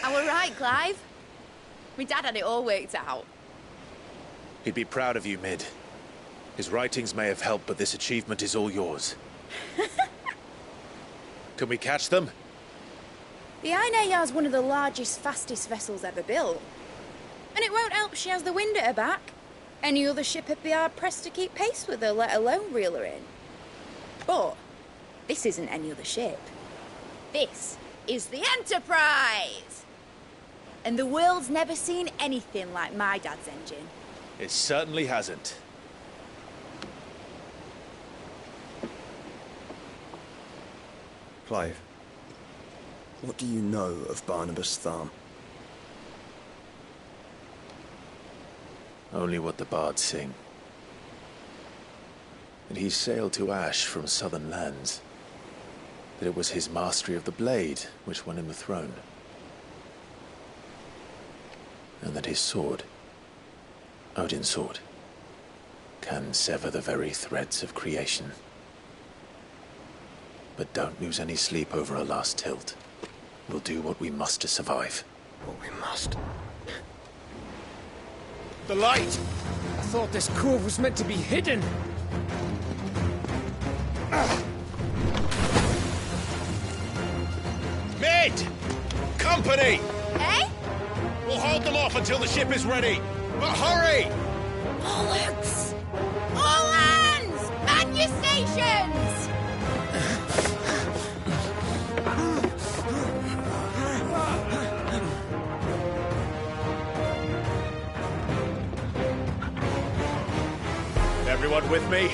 I were right, Clive. My dad had it all worked out. He'd be proud of you, Mid. His writings may have helped, but this achievement is all yours. Can we catch them? The Ainayar's one of the largest, fastest vessels ever built. And it won't help she has the wind at her back. Any other ship would be hard-pressed to keep pace with her, let alone reel her in. But this isn't any other ship. This is the Enterprise! And the world's never seen anything like my dad's engine. It certainly hasn't. Clive, what do you know of Barnabas Tharm? Only what the bards sing. That he sailed to Ash from southern lands. That it was his mastery of the blade which won him the throne. And that his sword, Odin's sword, can sever the very threads of creation. But don't lose any sleep over a last tilt. We'll do what we must to survive. What we must. The light! I thought this cove was meant to be hidden. Mid! Company! Eh? We'll hold them off until the ship is ready. But hurry! Bollocks! All hands! Man your stations! Everyone with me?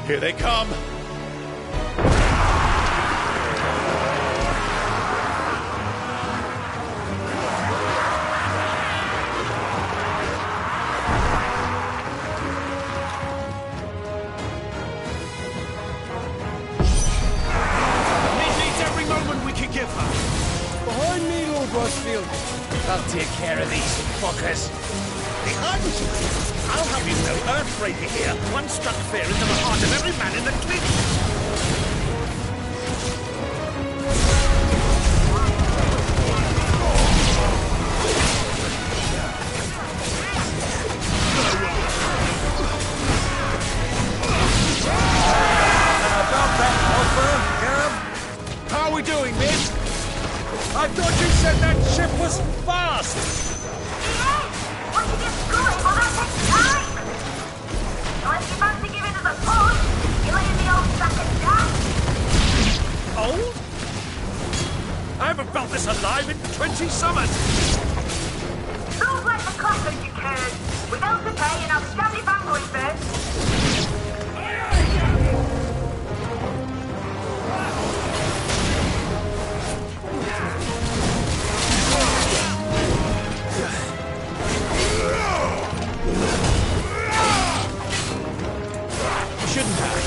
Here they come! Behind me, Lord Rosfield. I'll take care of these fuckers. Behind you! I'll have you know, Earthbreaker here once struck fear into the heart of every man in the clique. How are we doing, Miz? I thought you said that ship was fast! Yes! Once you get going, well, that takes time! Unless you fancy giving us a push, you're laying the old sack of gas. Old? I haven't felt this alive in 20 summers! Don't let the clappers, you curds! We're bills to pay and I'll stand it back going first. Shouldn't have.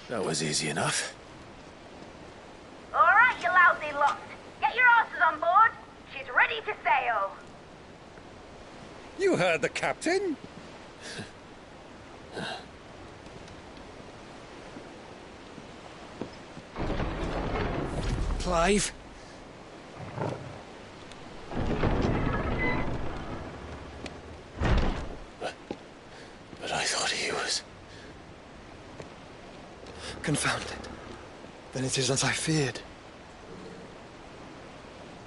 That was easy enough. All right, you lousy lot. Get your asses on board. She's ready to sail. You heard the captain. Clive? But I thought he was... Confound it. Then it is as I feared.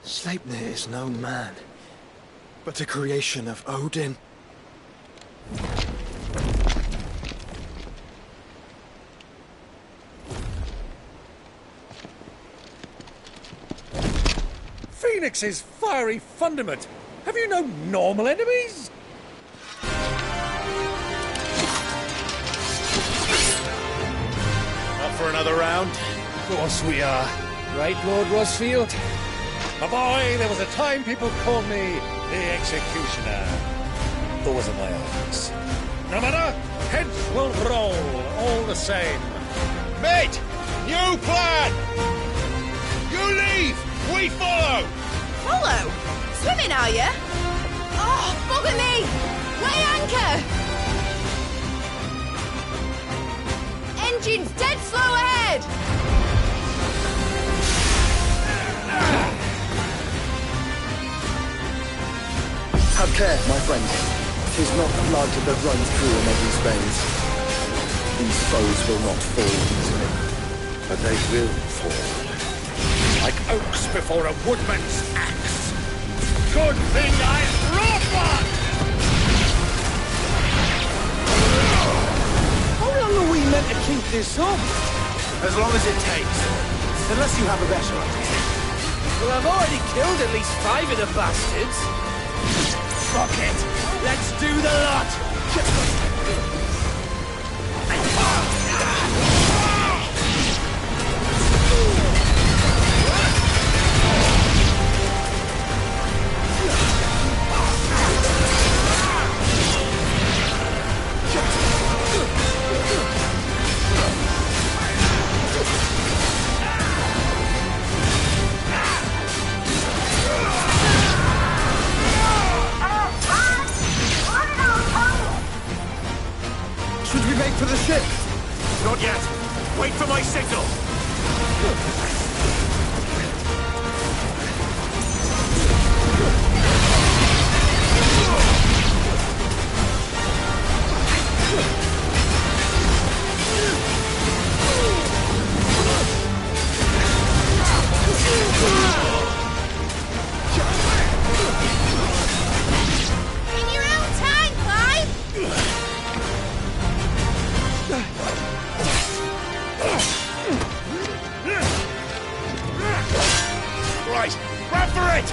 Sleipnir is no man, but a creation of Odin. Phoenix's fiery fundament. Have you no normal enemies? Up for another round? Of course we are. Right, Lord Rosfield? My boy, there was a time people called me the Executioner. Those are my odds. No matter, heads will roll all the same. Mate! New plan! You leave! We follow! Follow? Swimming, are you? Oh, bugger me! Weigh anchor! Engine's dead slow ahead! Have care, my friend. 'Tis not blood that runs through a man's veins. These foes will not fall easily. But they will fall. Like oaks before a woodman's axe. Good thing I brought one! How long are we meant to keep this up? As long as it takes. Unless you have a better idea. Well, I've already killed at least 5 of the bastards. Fuck it! Let's do the lot! Should we make for the ship? Not yet. Wait for my signal. In your own time, Clive! Right, grab for it!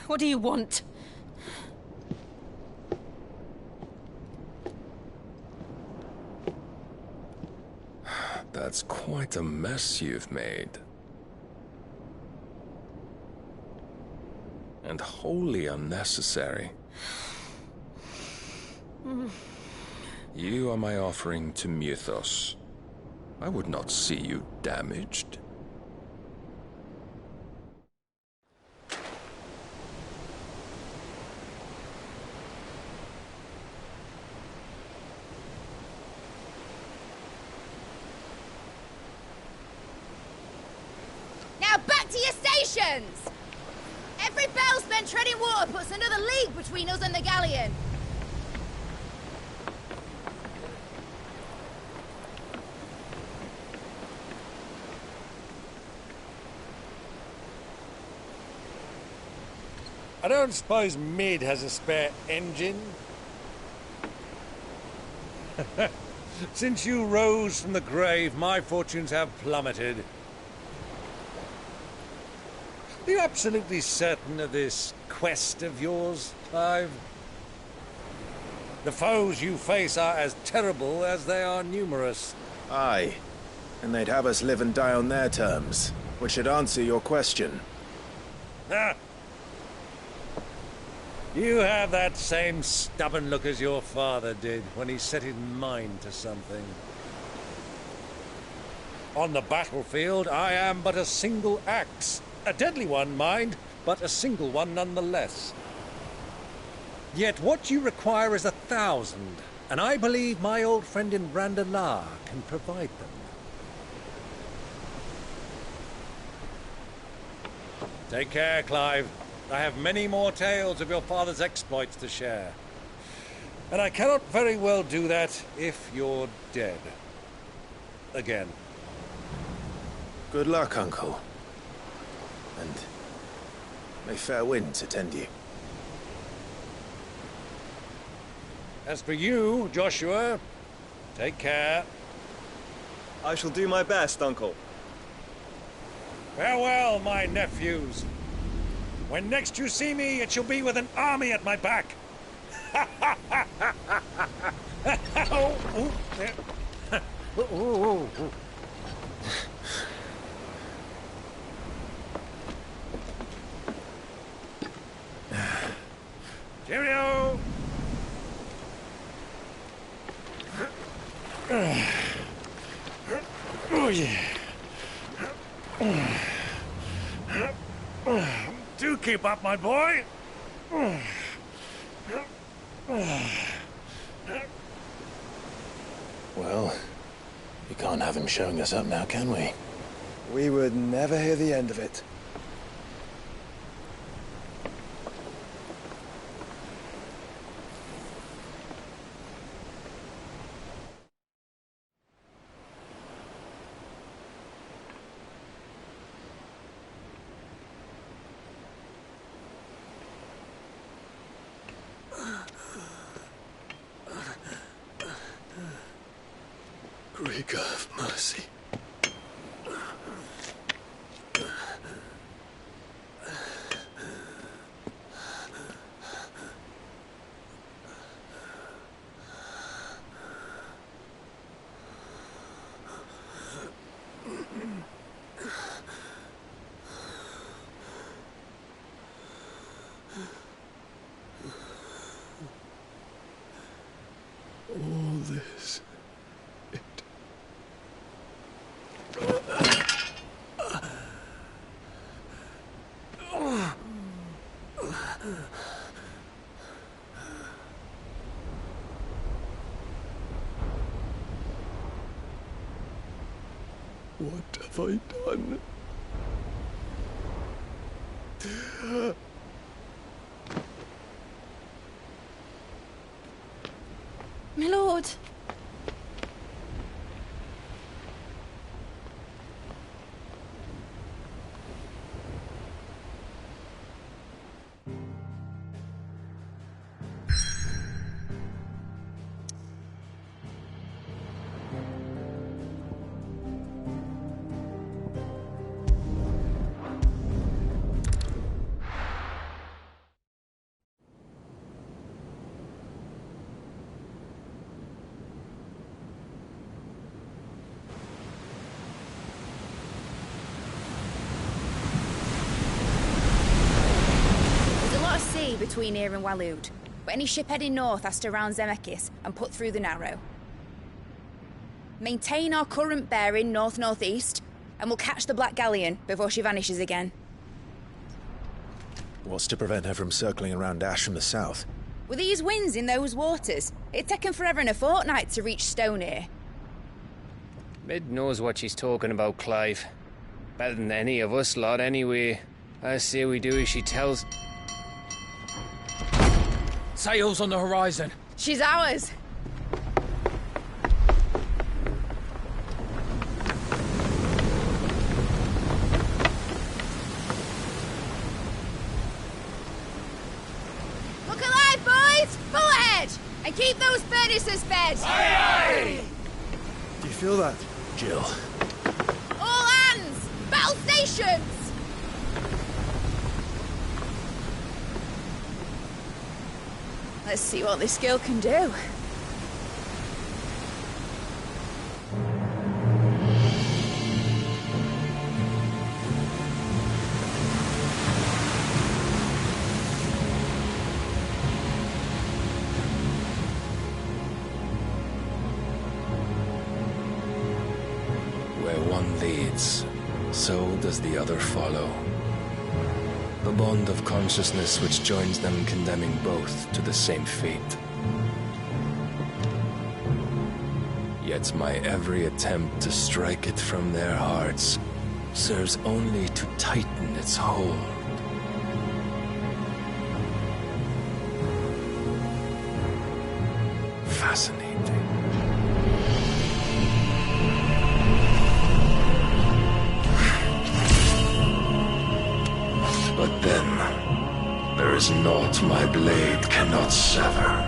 What do you want? That's quite a mess you've made. And wholly unnecessary. You are my offering to Mythos. I would not see you damaged. Now back to your stations! Every bell spent treading water puts another league between us and the galleon. I don't suppose Mid has a spare engine? Since you rose from the grave, my fortunes have plummeted. Are you absolutely certain of this quest of yours, Clive? The foes you face are as terrible as they are numerous. Aye. And they'd have us live and die on their terms, which should answer your question. Ah! You have that same stubborn look as your father did when he set his mind to something. On the battlefield, I am but a single axe. A deadly one, mind, but a single one nonetheless. Yet what you require is 1,000, and I believe my old friend in Randalar can provide them. Take care, Clive. I have many more tales of your father's exploits to share. And I cannot very well do that if you're dead. Again. Good luck, Uncle. And may fair winds attend you. As for you, Joshua, take care. I shall do my best, Uncle. Farewell, my nephews. When next you see me, it shall be with an army at my back. Oh, oh, there. Oh, oh, oh. Cheerio! Oh, yeah. Do keep up, my boy. Well, we can't have him showing us up now, can we? We would never hear the end of it. Greek of mercy. All this. What have I done? My lord. between here and Waloed. But any ship heading north has to round Zemeckis and put through the Narrow. Maintain our current bearing north-northeast, and we'll catch the Black Galleon before she vanishes again. What's to prevent her from circling around Ash from the south? With these winds in those waters, it'd take 'em forever and a fortnight to reach Stone here. Mid knows what she's talking about, Clive. Better than any of us lot, anyway. I say we do as she tells. Sails on the horizon. She's ours. Look alive, boys! Full ahead! And keep those furnaces fed! Aye, aye! Do you feel that? Jill. All hands! Battle stations! Let's see what this girl can do. Where one leads, so does the other follow. The bond of consciousness which joins them condemning both to the same fate. Yet my every attempt to strike it from their hearts serves only to tighten its hold. Fascinating. But then, there is naught my blade cannot sever.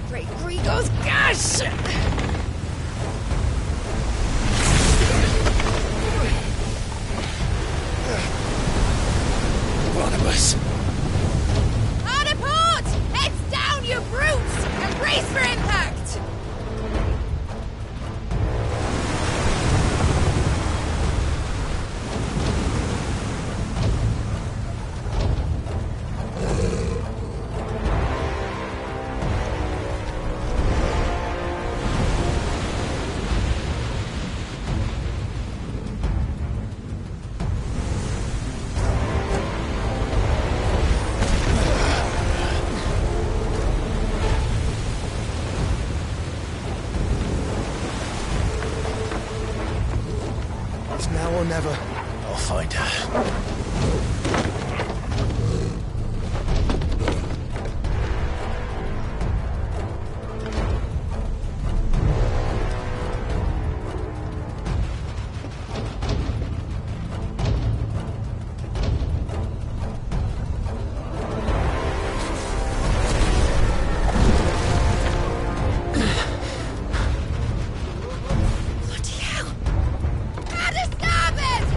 Great Grigos, gosh! Barnabas. Hard a port! Heads down, you brutes! And brace for impact! It's now or never. I'll find her. Bloody hell! Out of starboard!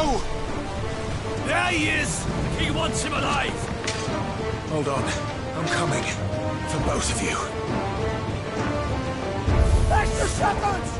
No! There he is! He wants him alive! Hold on. I'm coming. For both of you. Extra shepherds!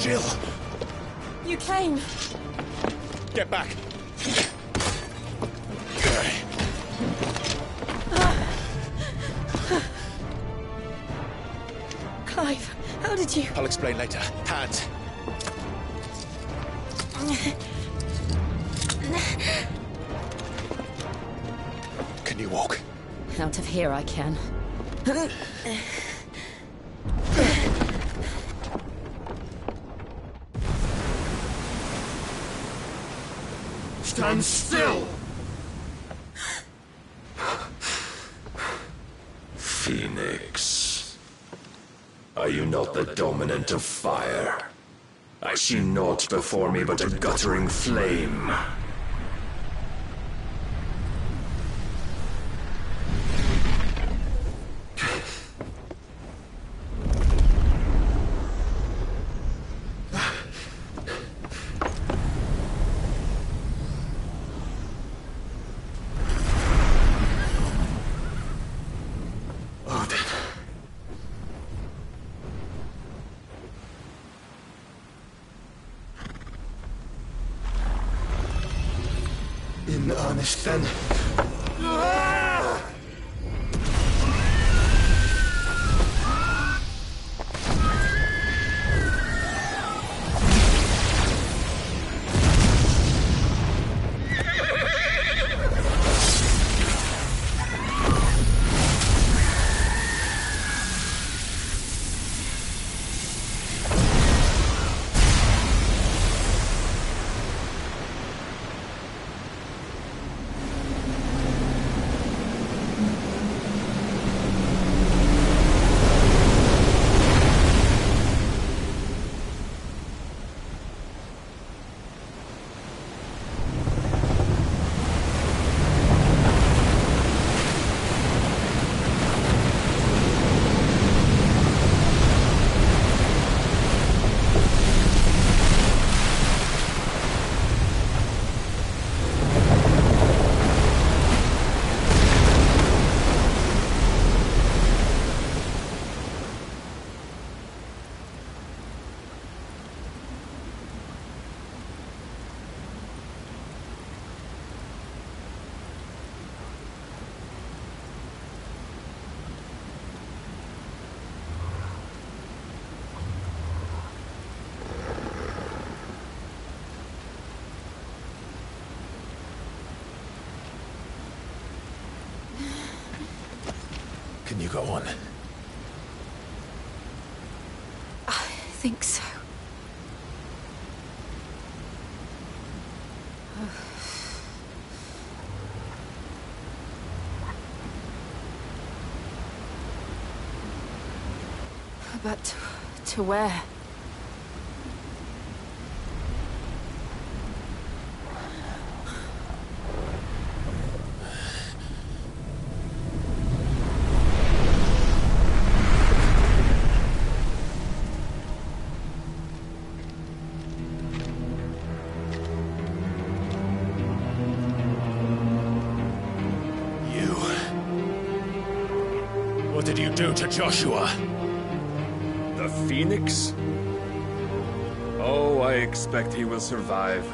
Jill! You came. Get back! Clive, how did you... I'll explain later. Hands. Can you walk? Out of here I can. Stand still! Phoenix. Are you not the dominant of fire? I see naught before me but a guttering flame. In earnest, then. Can you go on? I think so. But to where? What did you do to Joshua? The Phoenix? Oh, I expect he will survive.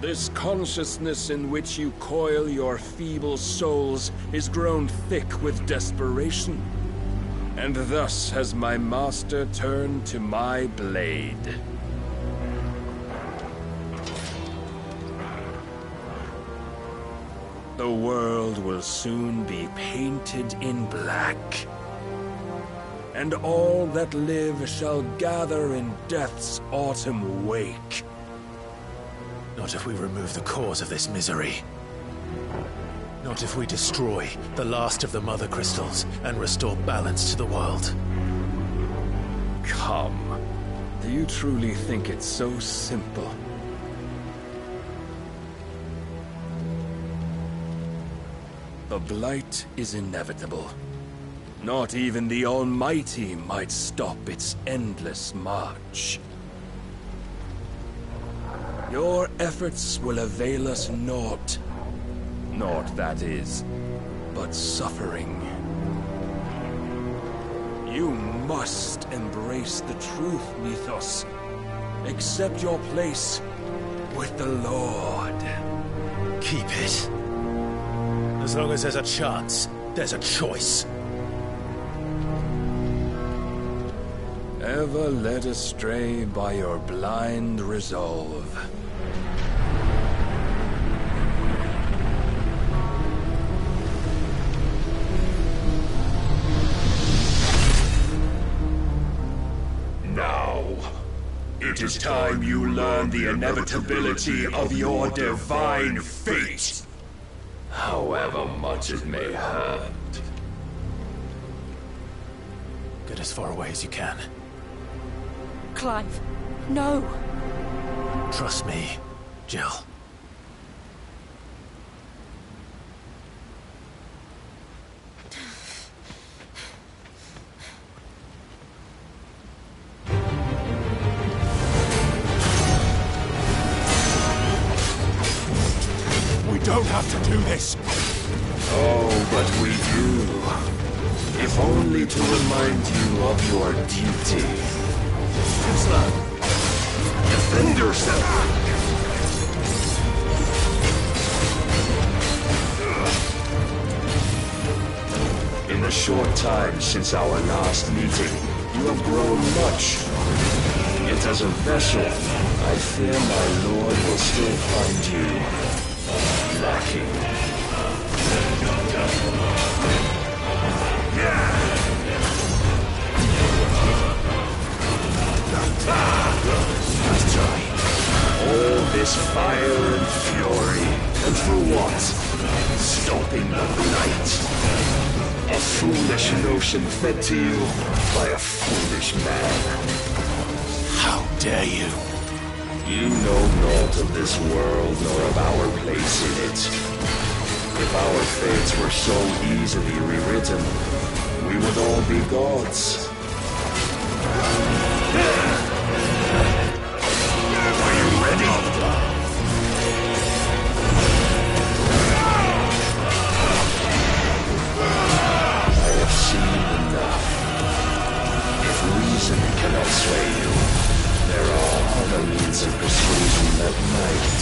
This consciousness in which you coil your feeble souls is grown thick with desperation. And thus has my master turned to my blade. The world will soon be painted in black. And all that live shall gather in death's autumn wake. Not if we remove the cause of this misery. Not if we destroy the last of the Mother Crystals and restore balance to the world. Come. Do you truly think it's so simple? The blight is inevitable. Not even the Almighty might stop its endless march. Your efforts will avail us naught. Naught, that is, but suffering. You must embrace the truth, Mythos. Accept your place with the Lord. Keep it. As long as there's a chance, there's a choice. Ever led astray by your blind resolve. Now, It is time you learn the inevitability of your divine fate. However much it may hurt. Get as far away as you can. Clive, no. Trust me, Jill. We don't have to do this. Oh, but we do. If only to remind you of your duty. Defend yourself! In the short time since our last meeting, you have grown much. Yet as a vessel, I fear my lord will still find you lacking. Nice try. All this fire and fury, and for what? Stopping the blight. A foolish notion fed to you by a foolish man. How dare you? You know naught of this world nor of our place in it. If our fates were so easily rewritten, we would all be gods. Are you ready? I have seen enough. If reason cannot sway you, there are other means of persuasion that might.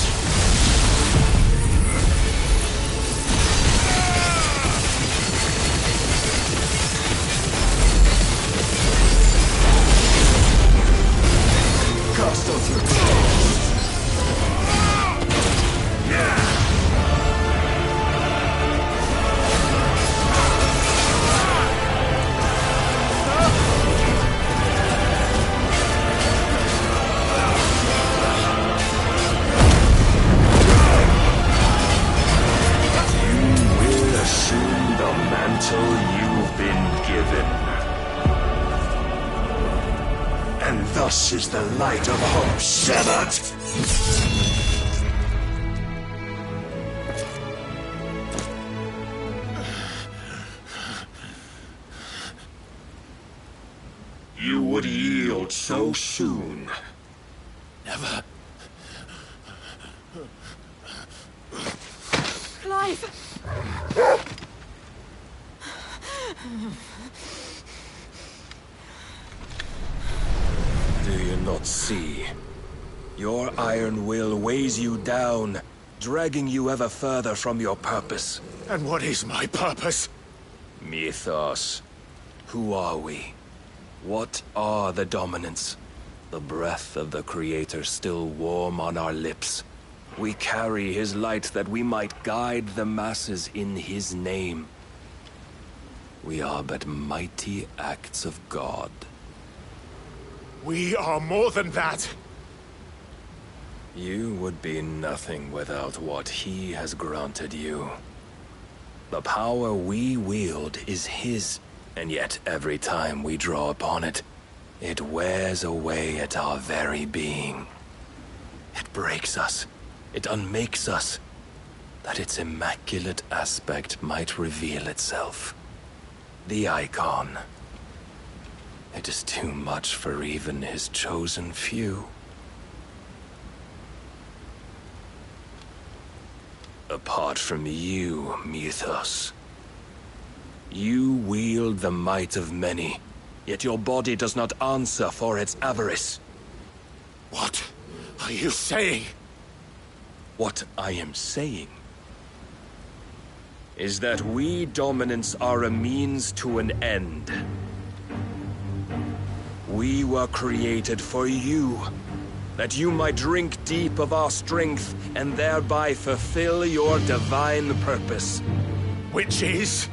Thus is the light of hope severed! You would yield so soon. Never. Clive! Do you not see? Your iron will weighs you down, dragging you ever further from your purpose. And what is my purpose? Mythos. Who are we? What are the dominants? The breath of the Creator still warm on our lips. We carry his light that we might guide the masses in his name. We are but mighty acts of God. We are more than that. You would be nothing without what he has granted you. The power we wield is his, and yet every time we draw upon it, it wears away at our very being. It breaks us. It unmakes us, that its immaculate aspect might reveal itself. The icon. It is too much for even his chosen few. Apart from you, Mythos. You wield the might of many, yet your body does not answer for its avarice. What are you saying? What I am saying is that we dominants are a means to an end. We were created for you, that you might drink deep of our strength and thereby fulfill your divine purpose. Which is?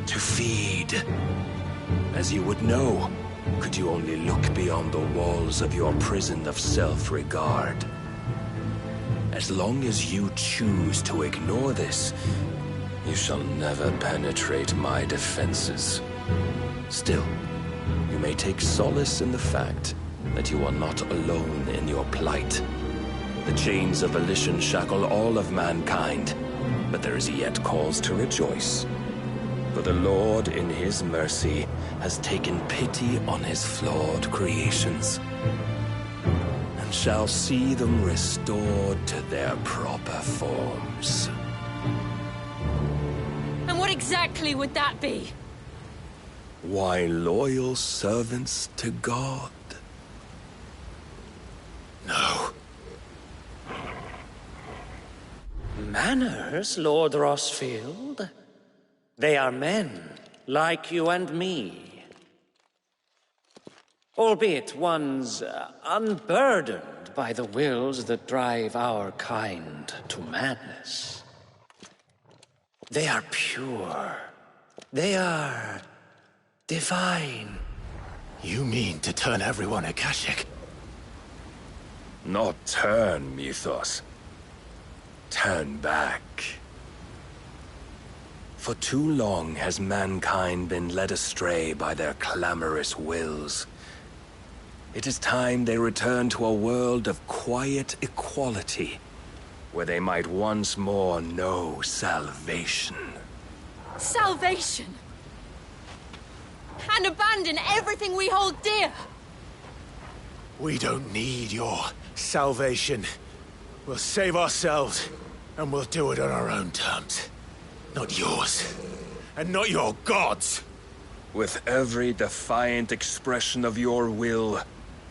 To feed. As you would know, could you only look beyond the walls of your prison of self-regard. As long as you choose to ignore this, you shall never penetrate my defenses. Still, you may take solace in the fact that you are not alone in your plight. The chains of volition shackle all of mankind, but there is yet cause to rejoice. For the Lord, in his mercy, has taken pity on his flawed creations, and shall see them restored to their proper forms. And what exactly would that be? Why, loyal servants to God. No. Manners, Lord Rossfield? They are men, like you and me. Albeit ones unburdened by the wills that drive our kind to madness. They are pure. They are divine. You mean to turn everyone Akashic? Not turn, Mythos. Turn back. For too long has mankind been led astray by their clamorous wills. It is time they return to a world of quiet equality, where they might once more know salvation. Salvation? And abandon everything we hold dear? We don't need your salvation. We'll save ourselves, and we'll do it on our own terms. Not yours, and not your gods. With every defiant expression of your will,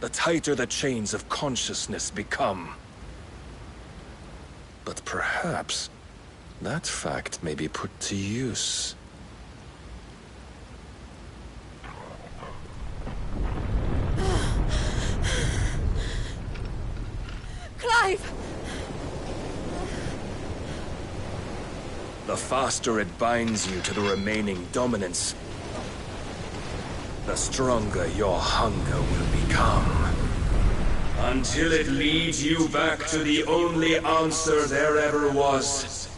the tighter the chains of consciousness become. But perhaps that fact may be put to use. Clive! The faster it binds you to the remaining dominance, the stronger your hunger will become. Until it leads you back to the only answer there ever was.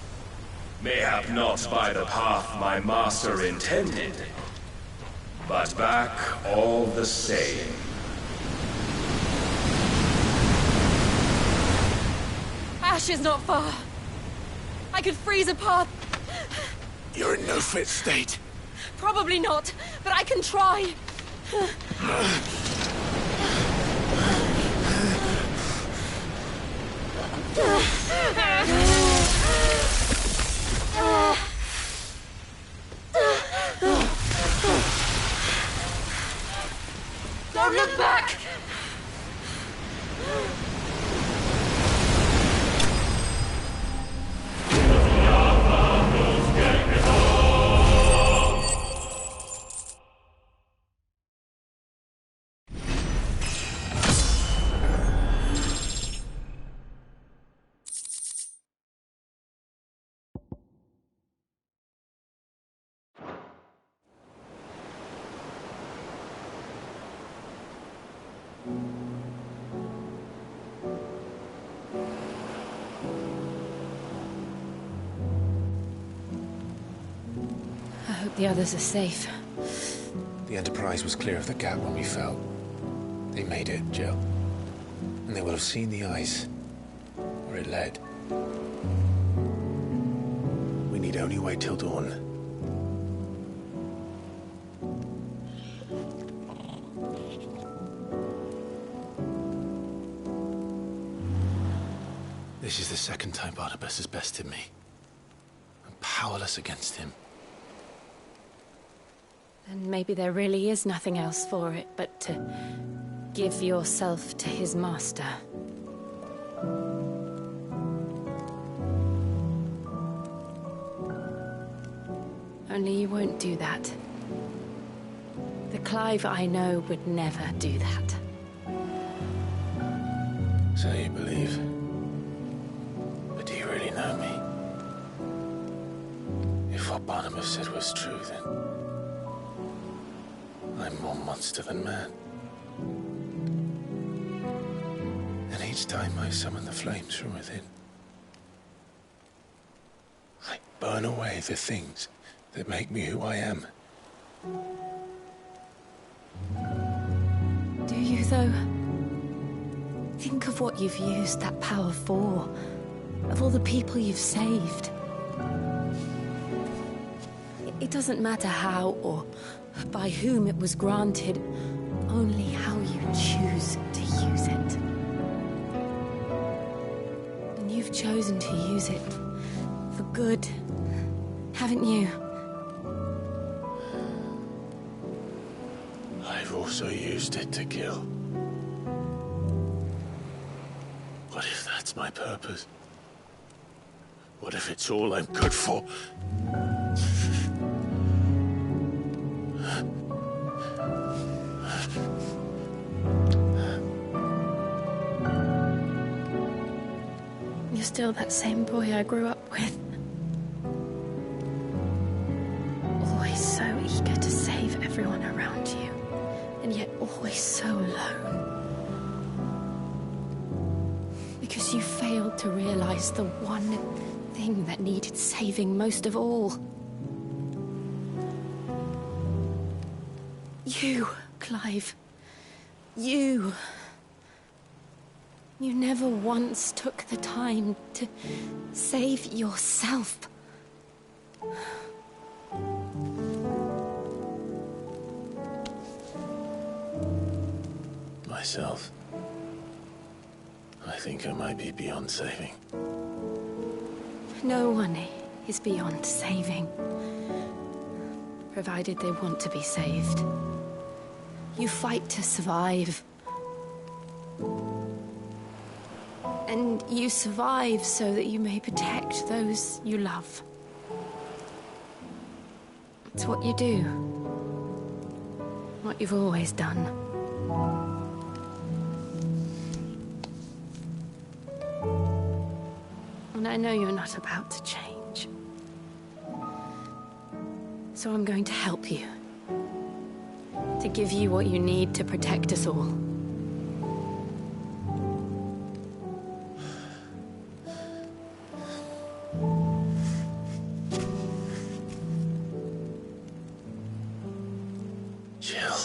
Mayhap not by the path my master intended, but back all the same. Ash is not far. I could freeze a path. You're in no fit state. Probably not, but I can try. Don't look back! I hope the others are safe. The Enterprise was clear of the gap when we fell. They made it, Jill. And they will have seen the ice, where it led. We need only wait till dawn. This is the second time Barnabas has bested me. I'm powerless against him. Then maybe there really is nothing else for it but to give yourself to his master. Only you won't do that. The Clive I know would never do that. So you believe? But do you really know me? If what Barnabas said was true, then I'm more monster than man. And each time I summon the flames from within, I burn away the things that make me who I am. Do you, though? Think of what you've used that power for, of all the people you've saved. It doesn't matter how or by whom it was granted, only how you choose to use it. And you've chosen to use it for good, haven't you? I've also used it to kill. What if that's my purpose? What if it's all I'm good for? You're still that same boy I grew up with. Always so eager to save everyone around you, and yet always so alone. Because you failed to realize the one thing that needed saving most of all. You, Clive. You. You never once took the time to save yourself. Myself. I think I might be beyond saving. No one is beyond saving, provided they want to be saved. You fight to survive. And you survive so that you may protect those you love. It's what you do. What you've always done. And I know you're not about to change. So I'm going to help you. To give you what you need to protect us all. Jill.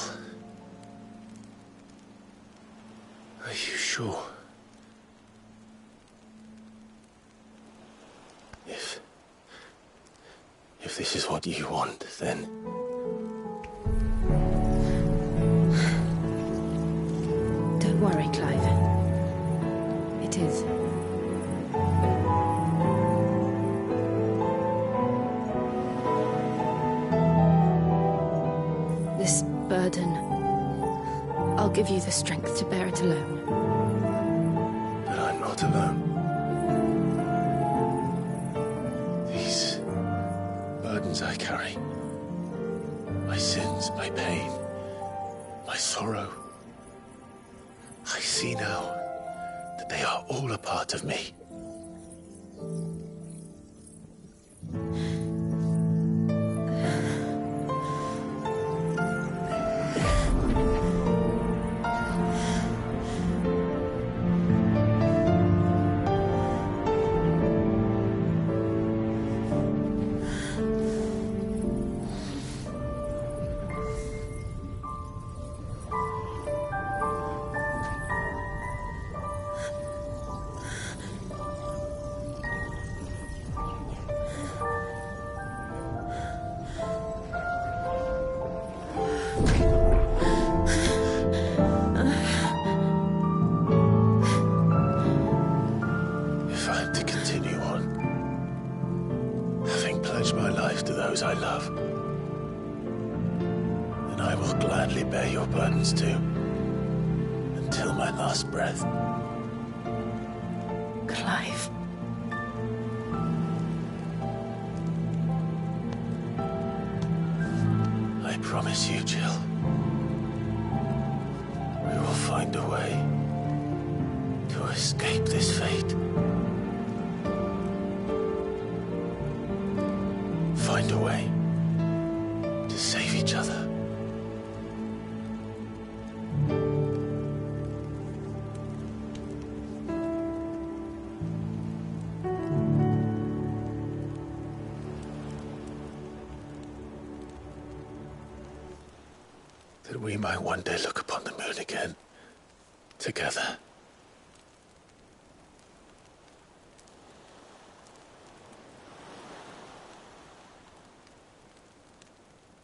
Are you sure? If this is what you want, then... Don't worry, Clive. It is. This burden, I'll give you the strength to bear it alone. But I'm not alone. These burdens I carry, my sins, my pain, my sorrow, I see now that they are all a part of me. My life to those I love, then I will gladly bear your burdens too, until my last breath. Clive. I promise you, Jill, we will find a way to escape this fate. Find a way to save each other. that we might one day look upon the moon again, together.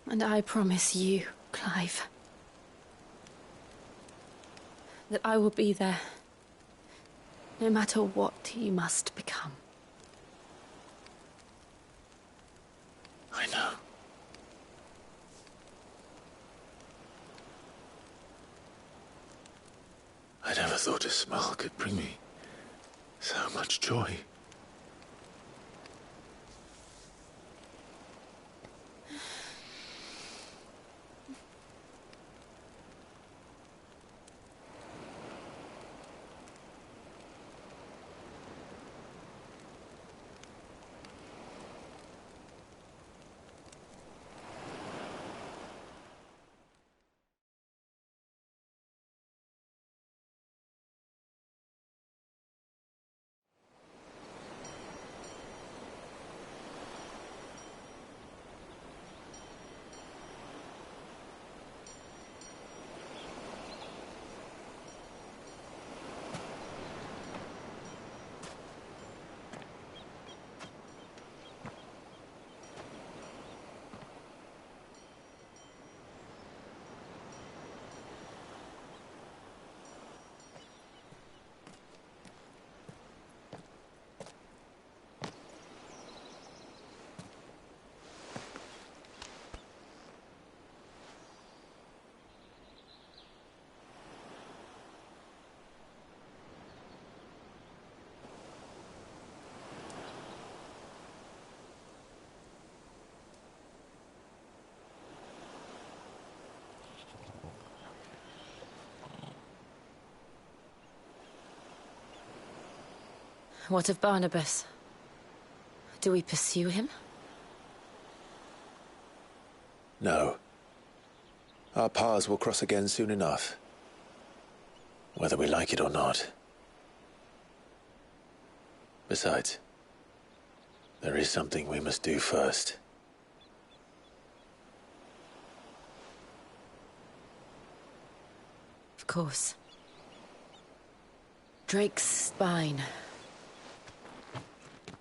And I promise you, Clive, that I will be there, no matter what you must become. I know. I never thought a smile could bring me so much joy. What of Barnabas? Do we pursue him? No. Our paths will cross again soon enough. Whether we like it or not. Besides, there is something we must do first. Of course. Drake's spine.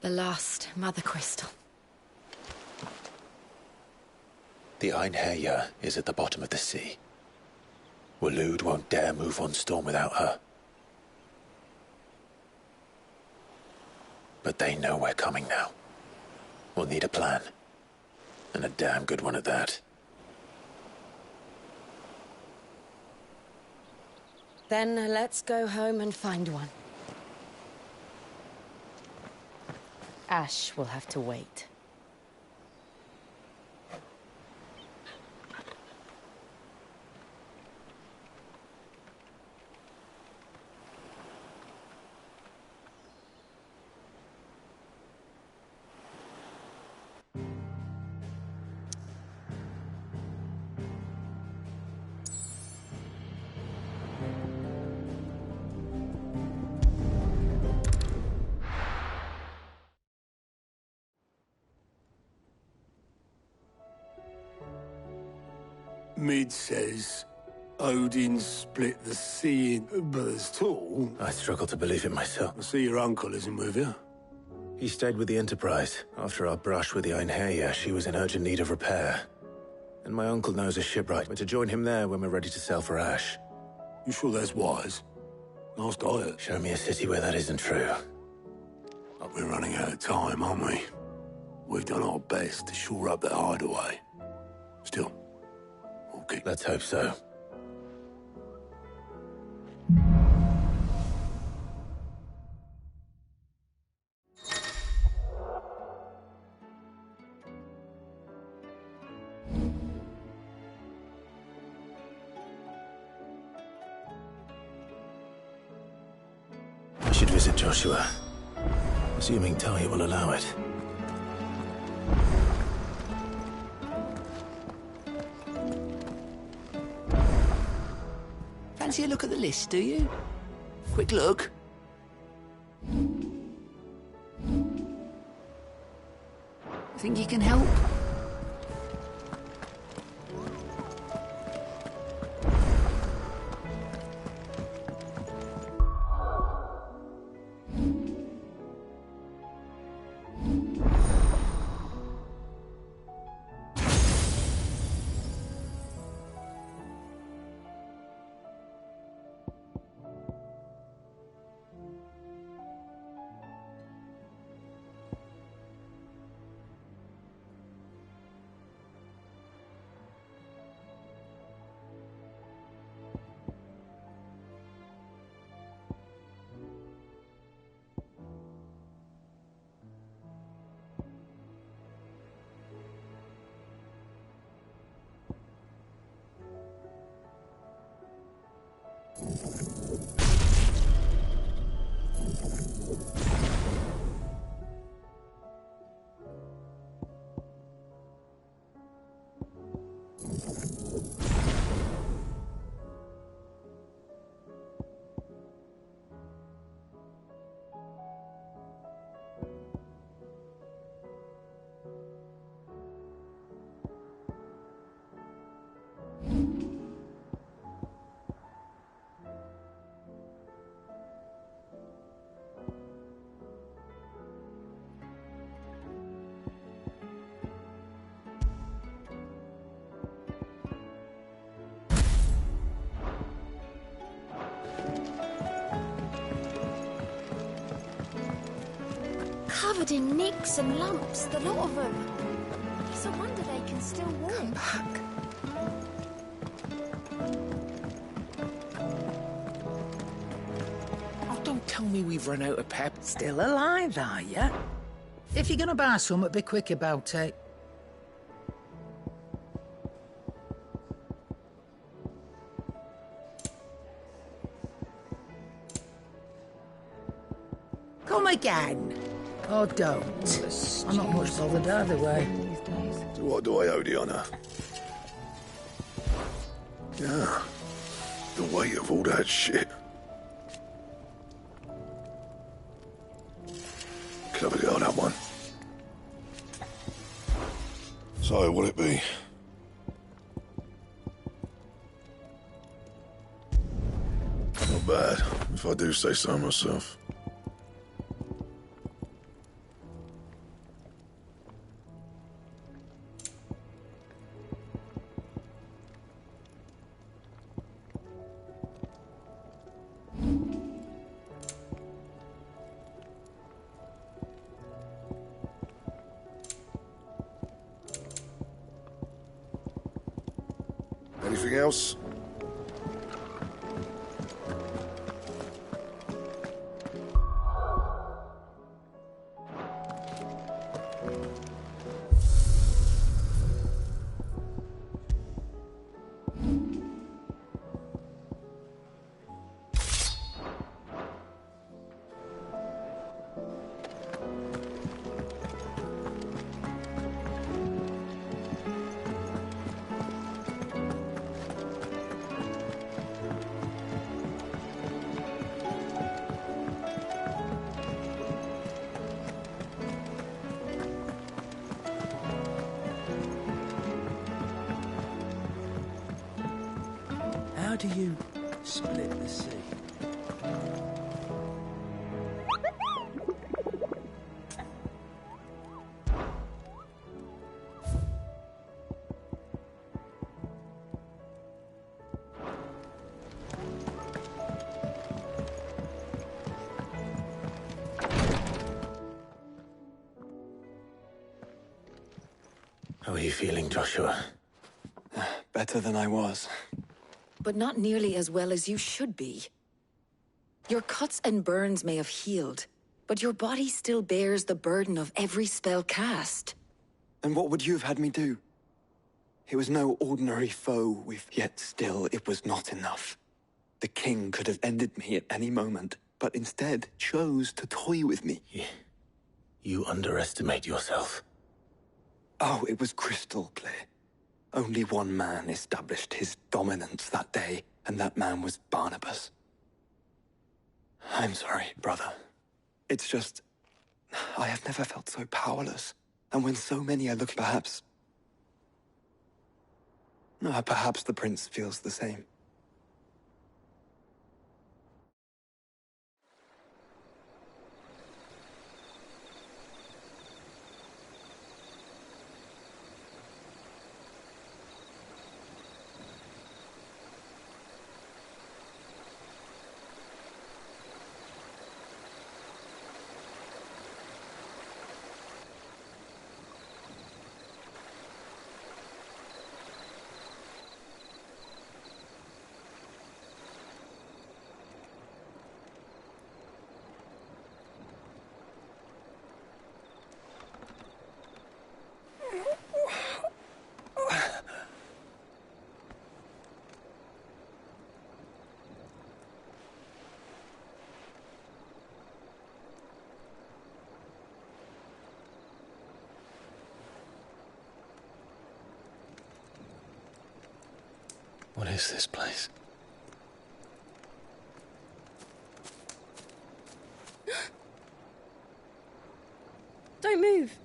The last Mother Crystal. The Einherjar is at the bottom of the sea. Waloed won't dare move on Storm without her. But they know we're coming now. We'll need a plan. And a damn good one at that. Then let's go home and find one. Ash will have to wait. Mid says Odin split the sea in, but as tall. I struggle to believe it myself. I see your uncle isn't with you. He stayed with the Enterprise. After our brush with the Einherjar, she was in urgent need of repair. And my uncle knows a shipwright. We're to join him there when we're ready to sail for Ash. You sure that's wise? Last I heard. Show me a city where that isn't true. But we're running out of time, aren't we? We've done our best to shore up that hideaway. Still, okay. Let's hope so. I should visit Joshua, assuming Talia will allow it. Fancy a look at the list, do you? Quick look. Think you can help? Covered in nicks and lumps, the lot of them. It's a wonder they can still walk. Come back. Oh, don't tell me we've run out of pep. Still alive, are ya? If you're gonna buy some, be quick about it. Come again. Or don't. I'm not much bothered either way. To what do I owe the honour? Yeah. The weight of all that shit. Clever girl, that one. So, will it be? Not bad, if I do say so myself. Anything else? How do you split the sea? How are you feeling, Joshua? Better than I was. But not nearly as well as you should be. Your cuts and burns may have healed, but your body still bears the burden of every spell cast. And what would you have had me do? It was no ordinary foe, yet still it was not enough. The king could have ended me at any moment, but instead chose to toy with me. You underestimate yourself. Oh, it was crystal clear. Only one man established his dominance that day, and that man was Barnabas. I'm sorry, brother. It's just... I have never felt so powerless. And when so many are looking, perhaps... perhaps the prince feels the same. What is this place? Don't move.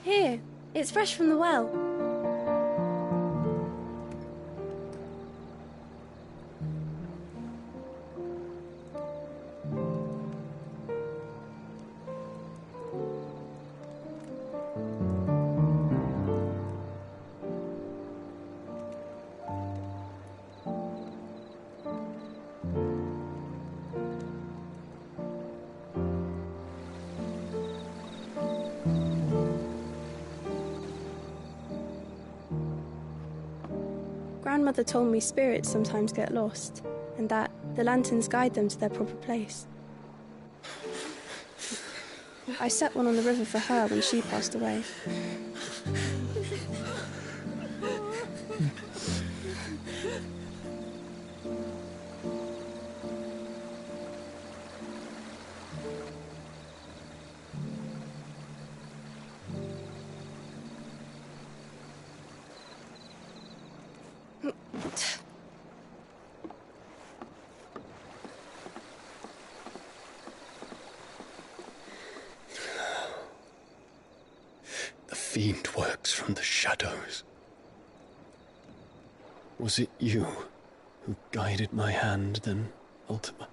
Here, it's fresh from the well. Grandmother told me spirits sometimes get lost, and that the lanterns guide them to their proper place. I set one on the river for her when she passed away. The fiend works from the shadows. Was it you who guided my hand then, Ultima?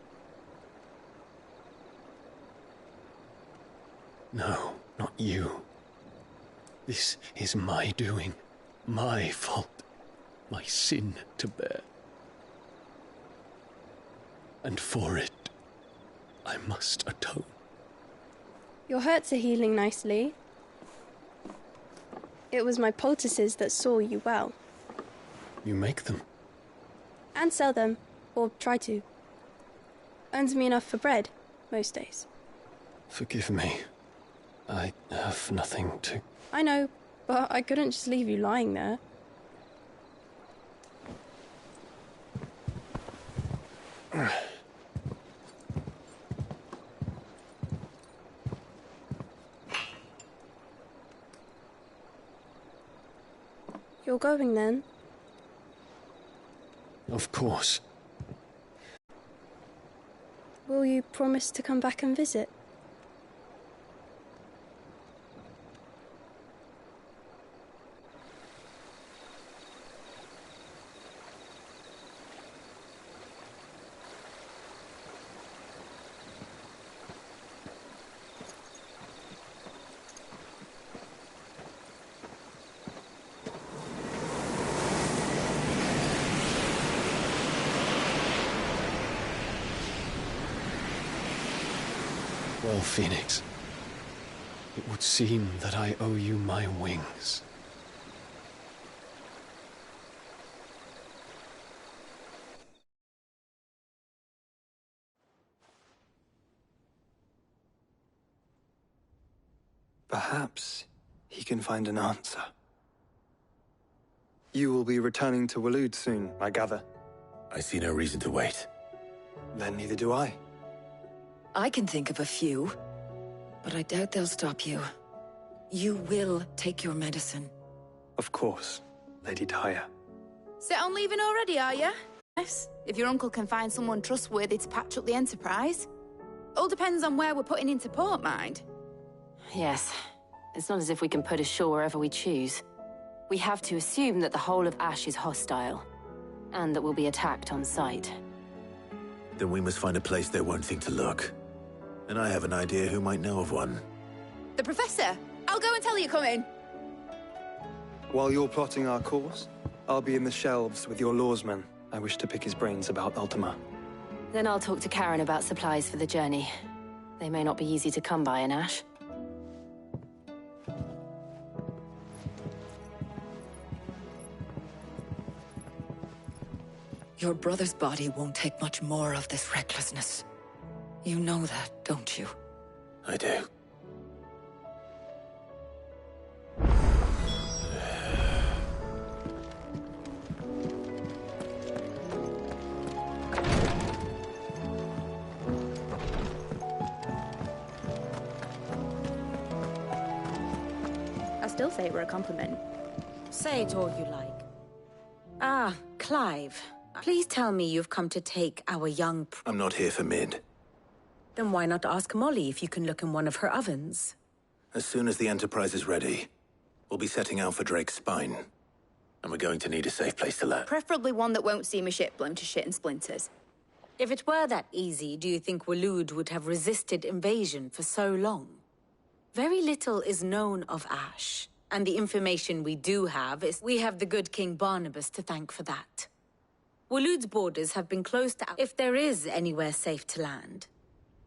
No, not you. This is my doing, my fault, my sin to bear. And for it, I must atone. Your hurts are healing nicely. It was my poultices that saw you well. You make them? And sell them, or try to. Earns me enough for bread, most days. Forgive me. I have nothing to... I know, but I couldn't just leave you lying there. You're going then? Of course. Will you promise to come back and visit? Well, Phoenix, it would seem that I owe you my wings. Perhaps he can find an answer. You will be returning to Waloed soon, I gather. I see no reason to wait. Then neither do I. I can think of a few, but I doubt they'll stop you. You will take your medicine. Of course, Lady Tyre. Set on leaving already, are you? Yes, if your uncle can find someone trustworthy to patch up the Enterprise. All depends on where we're putting into port, mind. Yes. It's not as if we can put ashore wherever we choose. We have to assume that the whole of Ash is hostile, and that we'll be attacked on sight. Then we must find a place they won't think to look. And I have an idea who might know of one. The Professor! I'll go and tell you coming! While you're plotting our course, I'll be in the shelves with your lawsman. I wish to pick his brains about Ultima. Then I'll talk to Karen about supplies for the journey. They may not be easy to come by in Ash. Your brother's body won't take much more of this recklessness. You know that, don't you? I do. I still say it were a compliment. Say it all you like. Ah, Clive. Please tell me you've come to take our young... I'm not here for Mid. Then why not ask Molly if you can look in one of her ovens? As soon as the Enterprise is ready, We'll be setting out for Drake's Spine. And we're going to need a safe place to land. Preferably one that won't see my ship blown to shit and splinters. If it were that easy, do you think Waloed would have resisted invasion for so long? Very little is known of Ash, and the information we do have is we have the good King Barnabas to thank for that. Waloed's borders have been closed to if there is anywhere safe to land.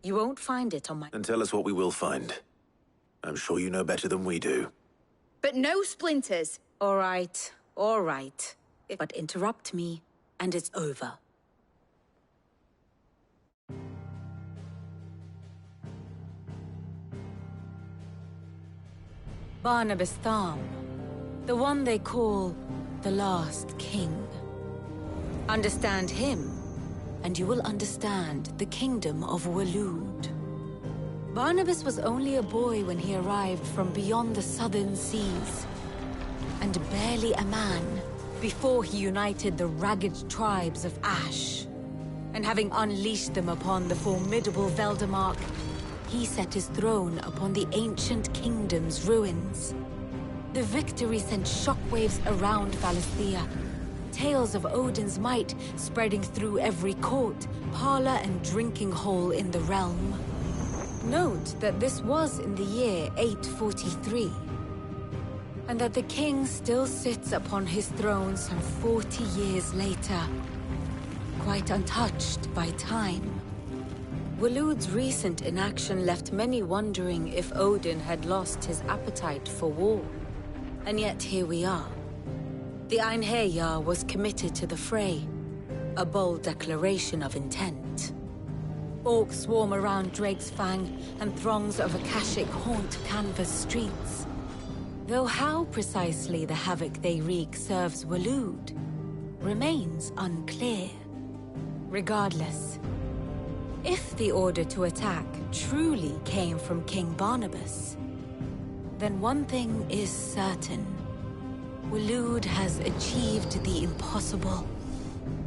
You won't find it on my... And tell us what we will find. I'm sure you know better than we do. But no splinters. All right. But interrupt me, and it's over. Barnabas Tharm, the one they call the Last King. Understand him, and you will understand the kingdom of Waloed. Barnabas was only a boy when he arrived from beyond the southern seas, and barely a man before he united the ragged tribes of Ash. And having unleashed them upon the formidable Veldamark, he set his throne upon the ancient kingdom's ruins. The victory sent shockwaves around Valisthea, tales of Odin's might spreading through every court, parlor, and drinking hole in the realm. Note that this was in the year 843, and that the king still sits upon his throne some 40 years later, quite untouched by time. Waloed's recent inaction left many wondering if Odin had lost his appetite for war. And yet here we are. The Einherjar was committed to the fray, a bold declaration of intent. Orcs swarm around Drake's Fang, and throngs of Akashic haunt canvas streets. Though how precisely the havoc they wreak serves Waloed remains unclear. Regardless, if the order to attack truly came from King Barnabas, then one thing is certain. Waloed has achieved the impossible,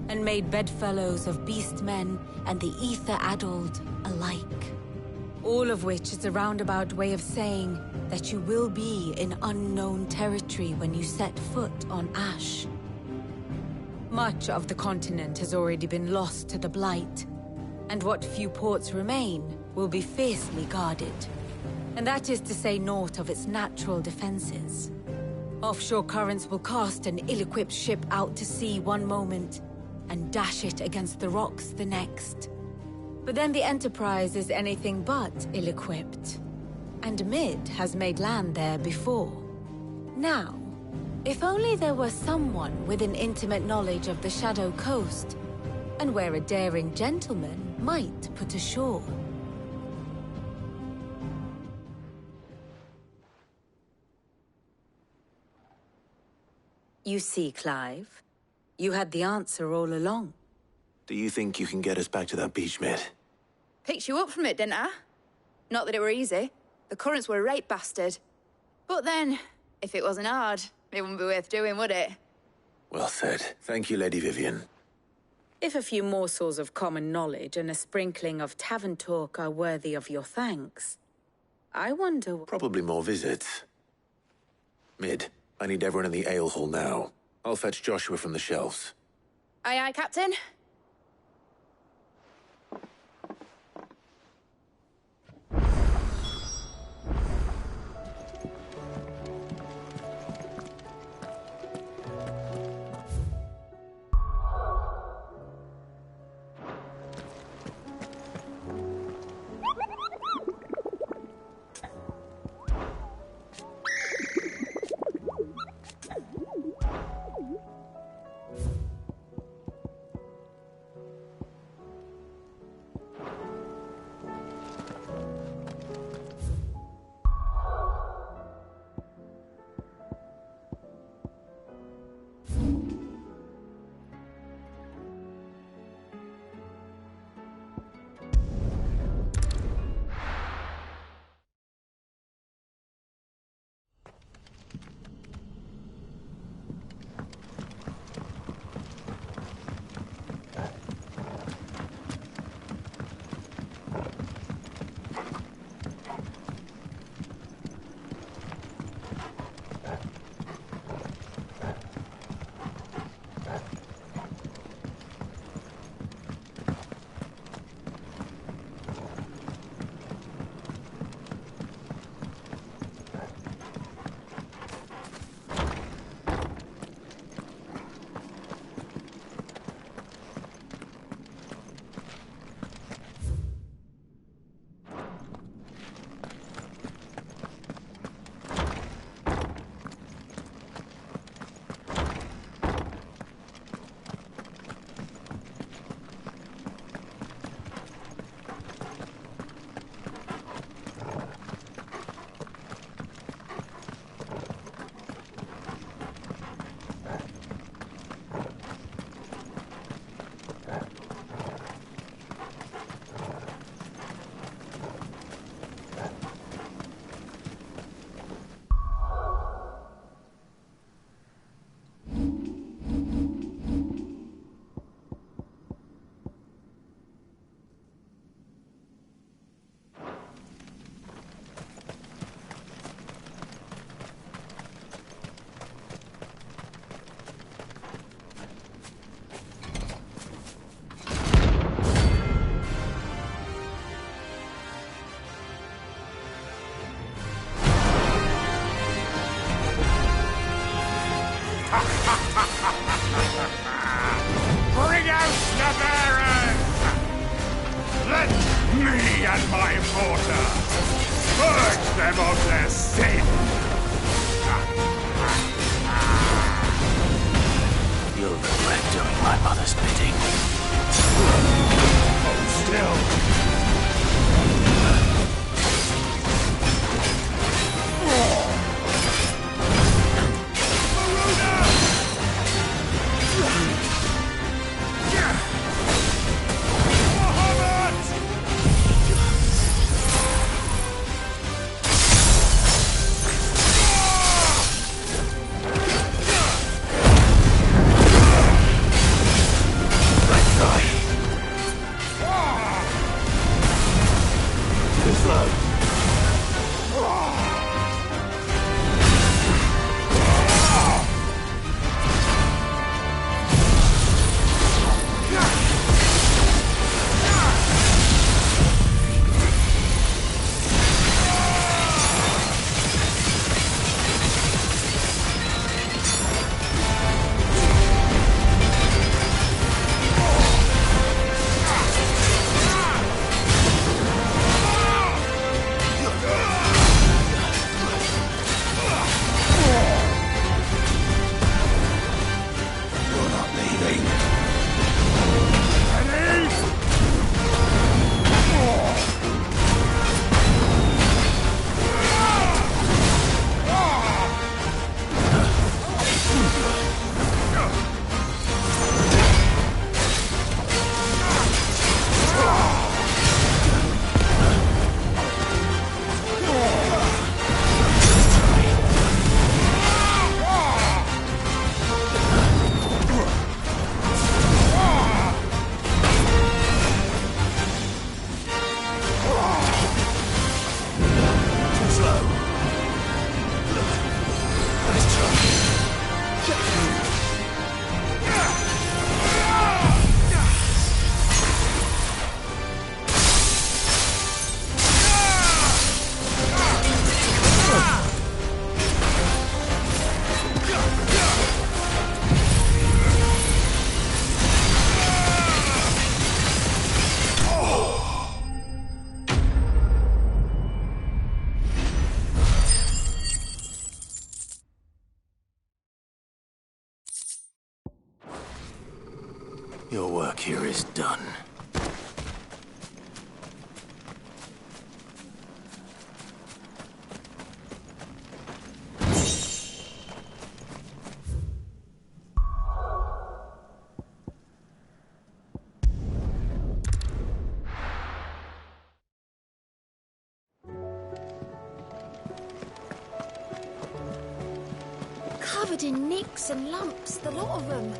and made bedfellows of beastmen and the ether-addled alike. All of which is a roundabout way of saying that you will be in unknown territory when you set foot on Ash. Much of the continent has already been lost to the Blight, and what few ports remain will be fiercely guarded. And that is to say naught of its natural defenses. Offshore currents will cast an ill-equipped ship out to sea one moment, and dash it against the rocks the next. But then the Enterprise is anything but ill-equipped, and Mid has made land there before. Now, if only there were someone with an intimate knowledge of the Shadow Coast, and where a daring gentleman might put ashore. You see, Clive, you had the answer all along. Do you think you can get us back to that beach, Mid? Picked you up from it, didn't I? Not that it were easy. The currents were a right bastard. But then, if it wasn't hard, it wouldn't be worth doing, would it? Well said. Thank you, Lady Vivian. If a few morsels of common knowledge and a sprinkling of tavern talk are worthy of your thanks, I wonder... Probably more visits. Mid, I need everyone in the ale hall now. I'll fetch Joshua from the shelves. Aye, aye, Captain. Me and my mortar! Purge them of their sin! You'll regret doing my mother's bidding. Hold still! Your work here is done. Covered in nicks and lumps, the lot of them.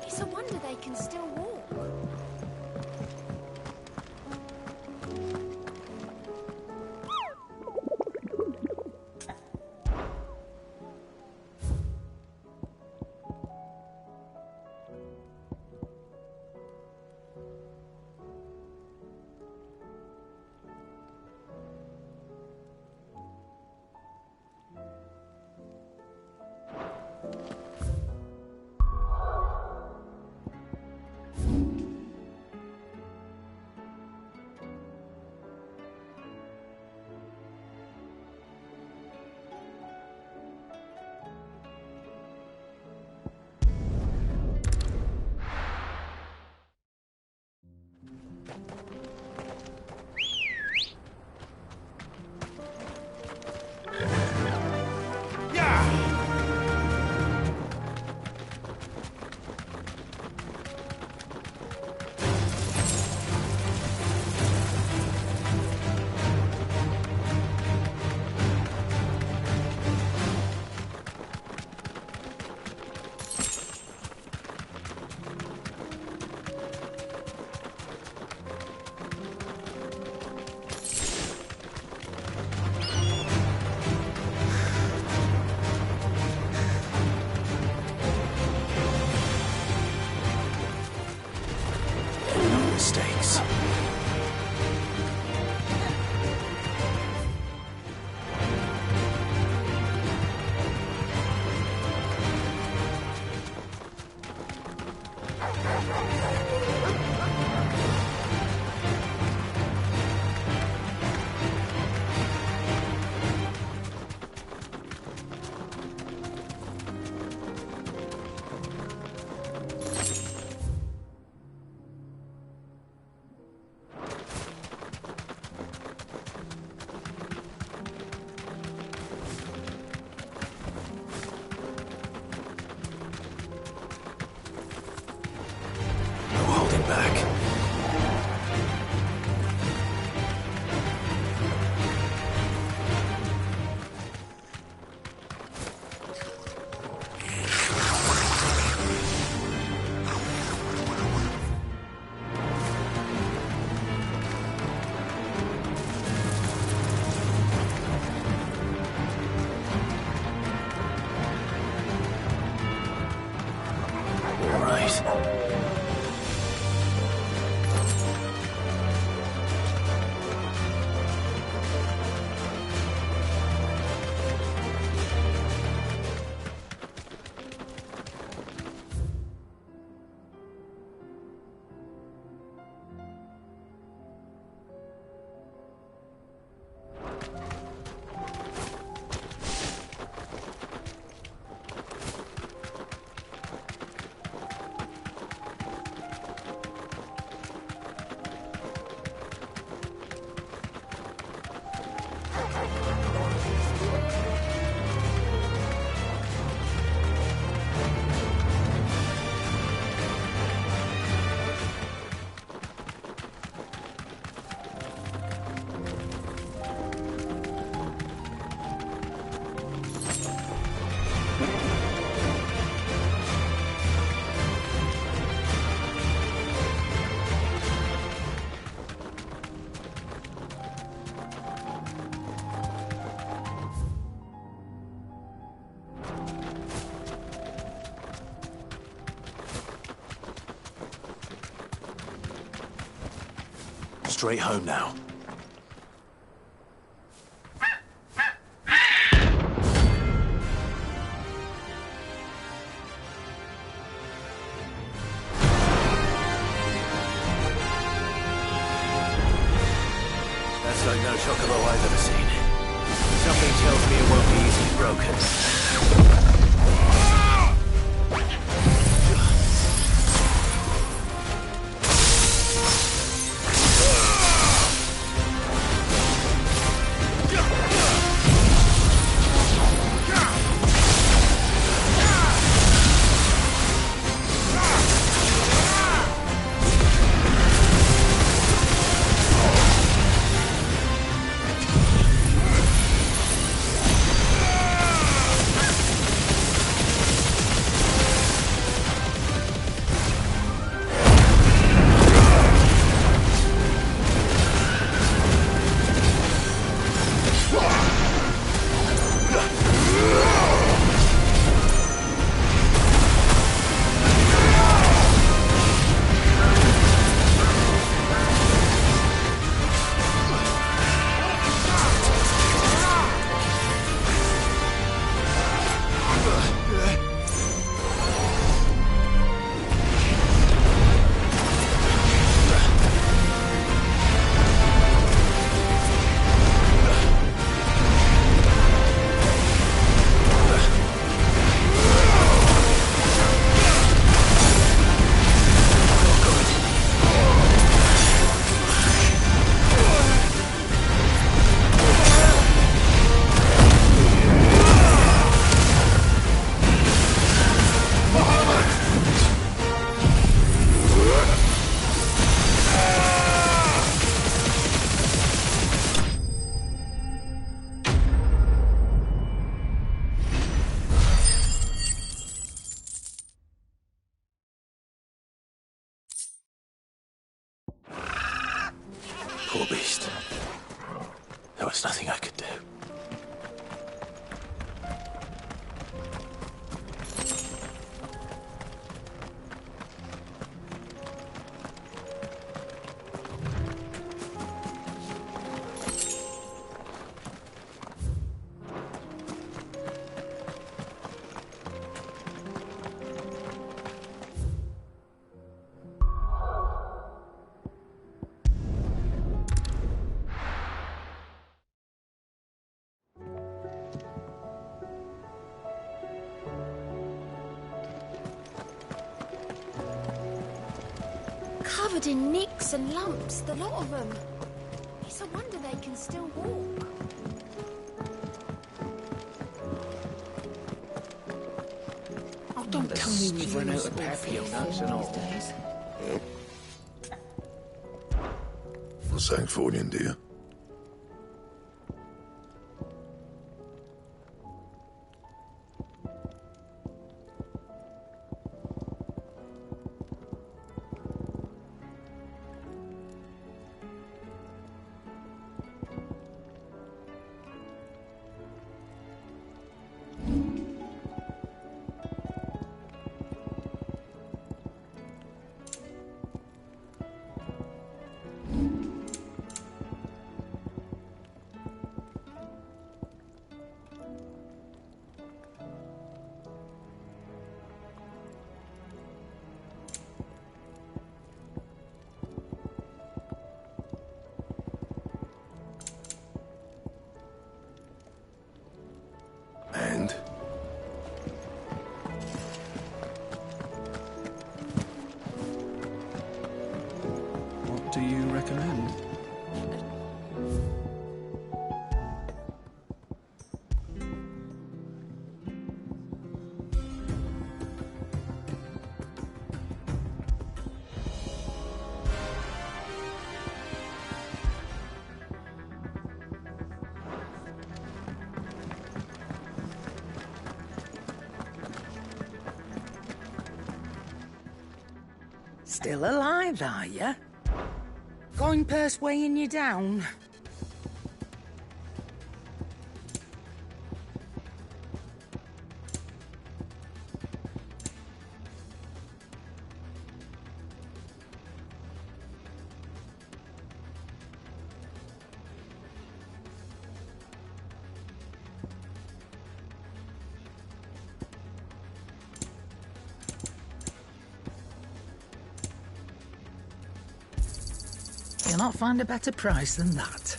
It's a wonder they can still walk. straight home now. That's like no chocobo I've ever seen. Something tells me it won't be easily broken. Poor beast. There was nothing I could do. Covered in nicks and lumps, the lot of them. It's a wonder they can still walk. Oh, don't tell me we've run out of Pepe on us and all. A Sancforian, do you? And? What do you recommend? Still alive, are you? Coin purse weighing you down? You'll not find a better price than that.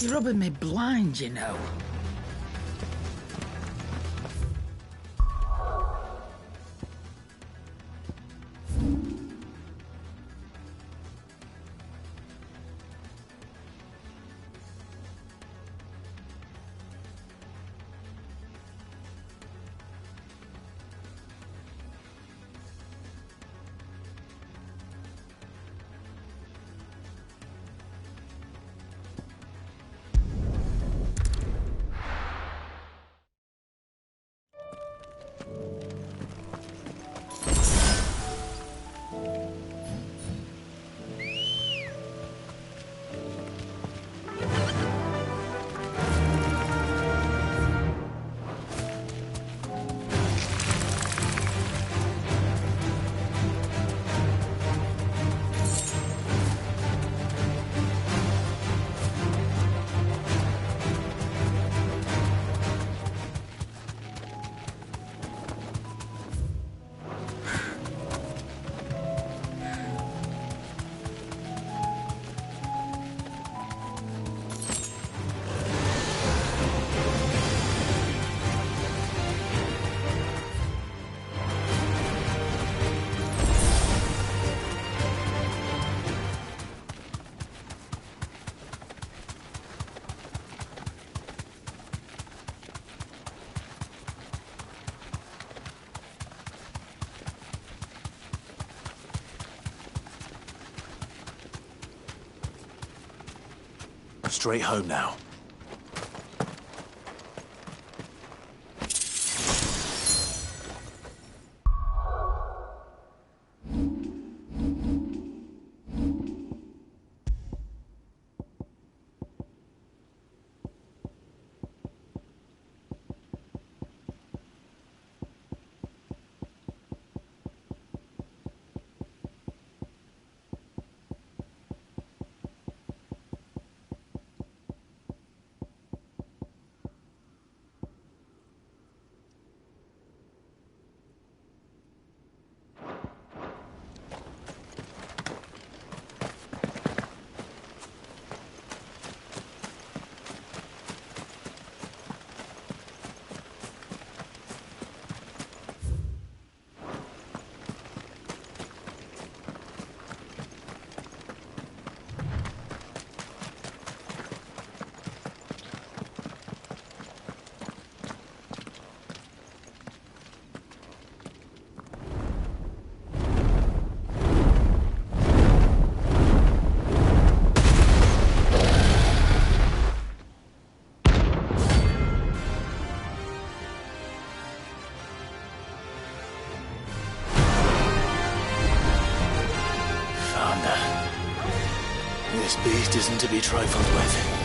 You're rubbing me blind, you know. Straight home now. This beast isn't to be trifled with.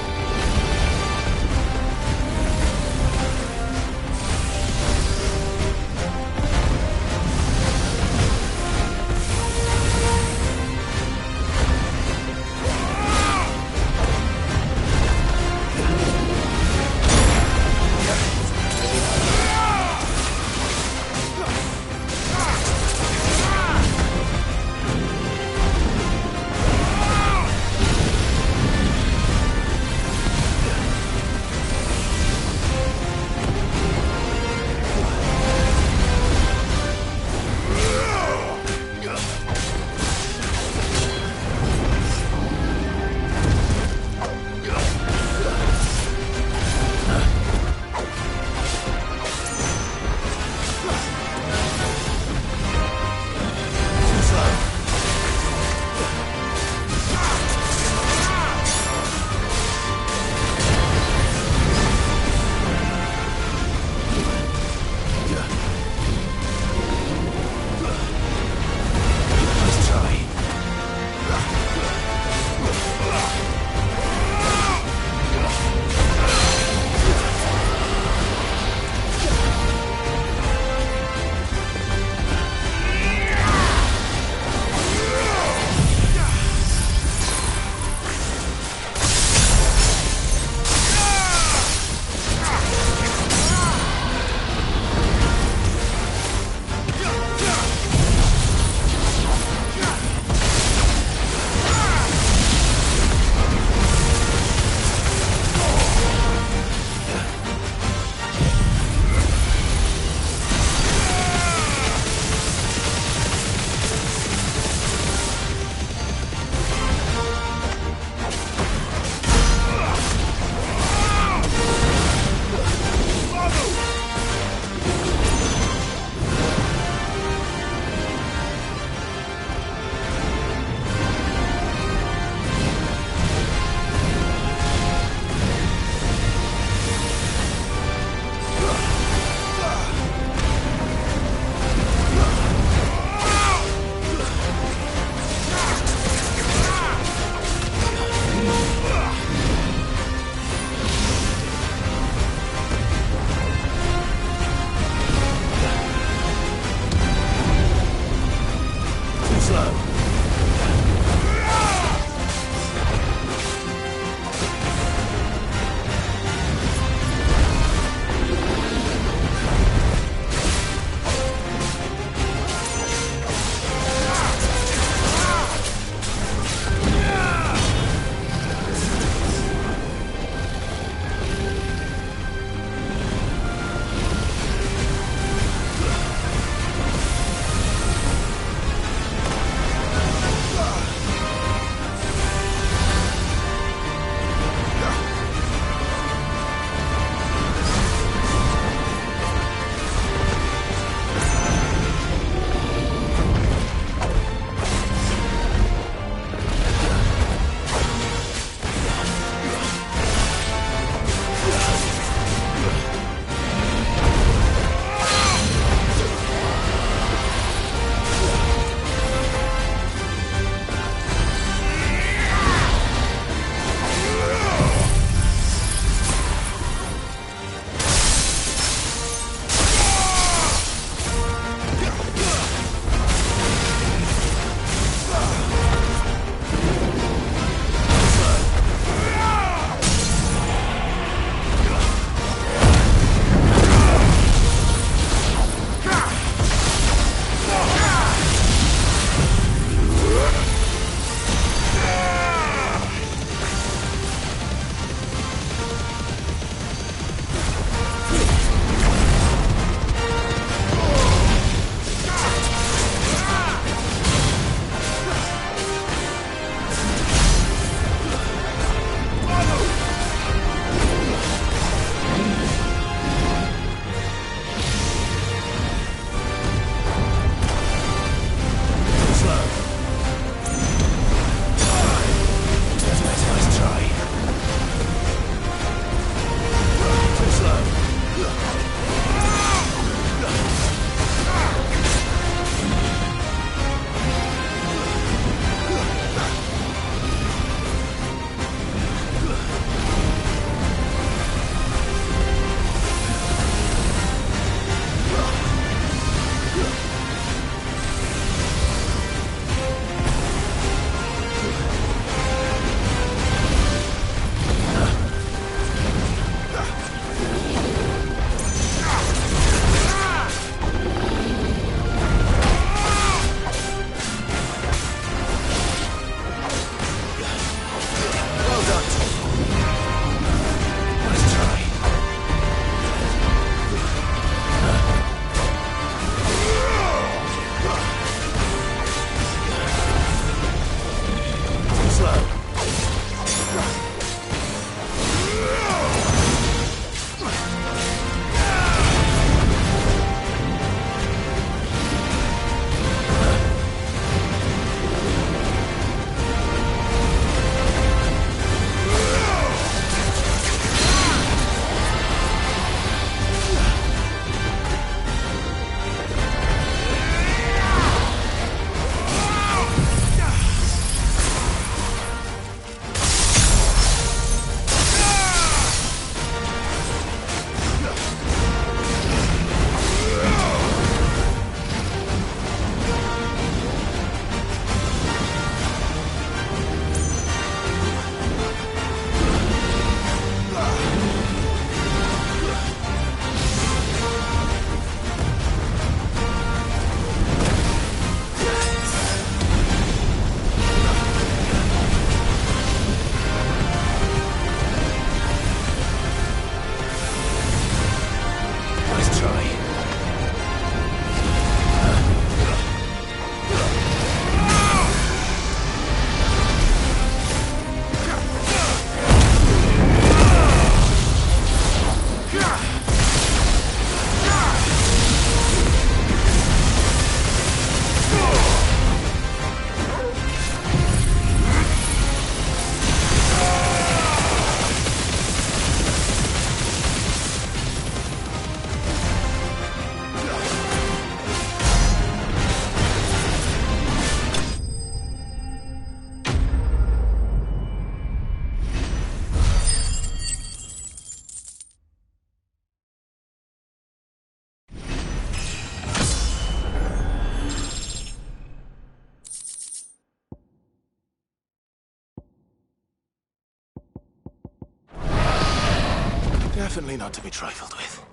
Definitely not to be trifled with.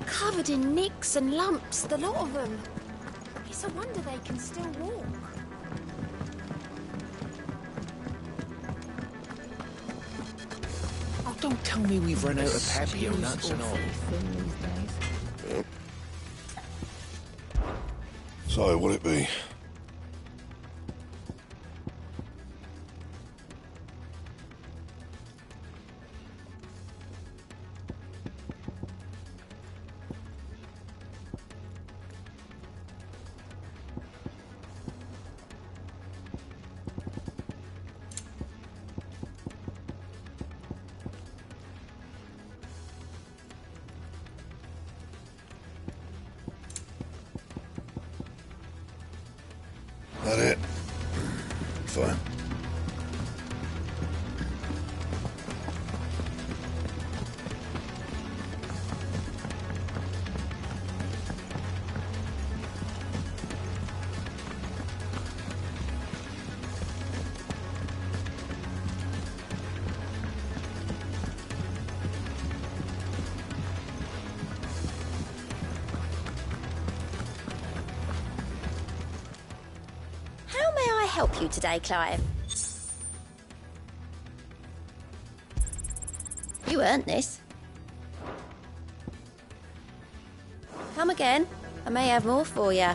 Covered in nicks and lumps, the lot of them. It's a wonder they can still walk. Oh, don't tell me we've run out of Papio nuts and all. So, what'll it be? That it? Fine. How may I help you today, Clive? You earned this. Come again. I may have more for you.